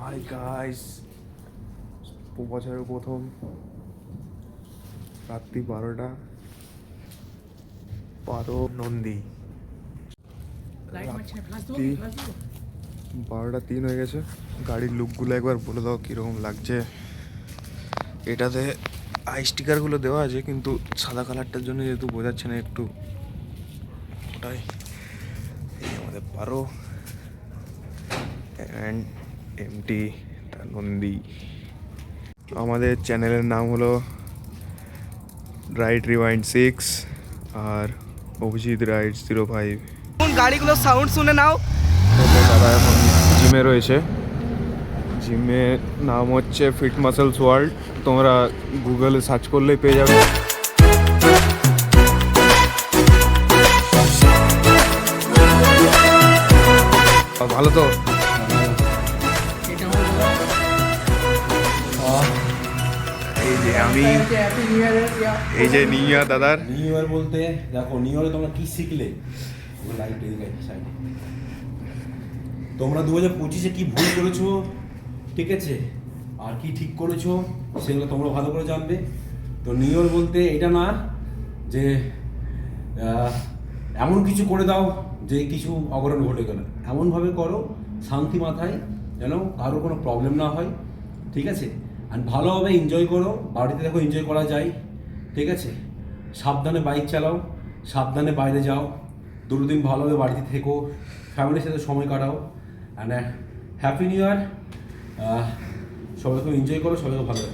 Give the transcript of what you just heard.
Hi guys, বছরের প্রথম রাত্রি 12টা নন্দী, রাত্রি 12টা 3 হয়ে গেছে। গাড়ির লুকগুলো একবার বলে দাও কীরকম লাগছে। এটাতে আই স্টিকারগুলো দেওয়া আছে কিন্তু সাদা কালারটার জন্য যেহেতু বোঝাচ্ছে না একটু, ওটাই। এই আমাদের 12 অ্যান্ড এমটি নন্দী। আমাদের চ্যানেলের নাম হলো রাইড রিওয়াইন্ড 6 আর অভিজিৎ রাইড 05। গাড়িগুলোর সাউন্ড শুনে নাও। দাদা এখন জিমে রয়েছে। জিমের নাম হচ্ছে ফিট মাসেলস ওয়ার্ল্ড, তোমরা গুগলে সার্চ করলেই পেয়ে যাবে। ভালো তো? এই যে আমি, এই যে নিউ ইয়ার দাদার। নিউ ইয়ার বলতে দেখো, নিউ ইয়ারে তোমরা কি শিখলে? লাইট সাইডে তোমরা 2025-এ কি ভুল করেছো, ঠিক আছে, আর কি ঠিক করেছো সেগুলো তোমরা ভালো করে জানবে। তো নিউ ইয়ার বলতে এটা না যে এমন কিছু করে দাও যে কিছু অঘটন ঘটে গেল। এমনভাবে করো শান্তি মাথায়, যেন কারোর কোনো প্রবলেম না হয়, ঠিক আছে। আর ভালোভাবে এনজয় করো। বাড়িতে দেখো এনজয় করা যায়, ঠিক আছে। সাবধানে বাইক চালাও, সাবধানে বাইরে যাও, দুটো দিন ভালোভাবে বাড়িতে থেকো, ফ্যামিলির সাথে সময় কাটাও। And happy new year. সবাইকে এনজয় করো, সবাইকে ভালো।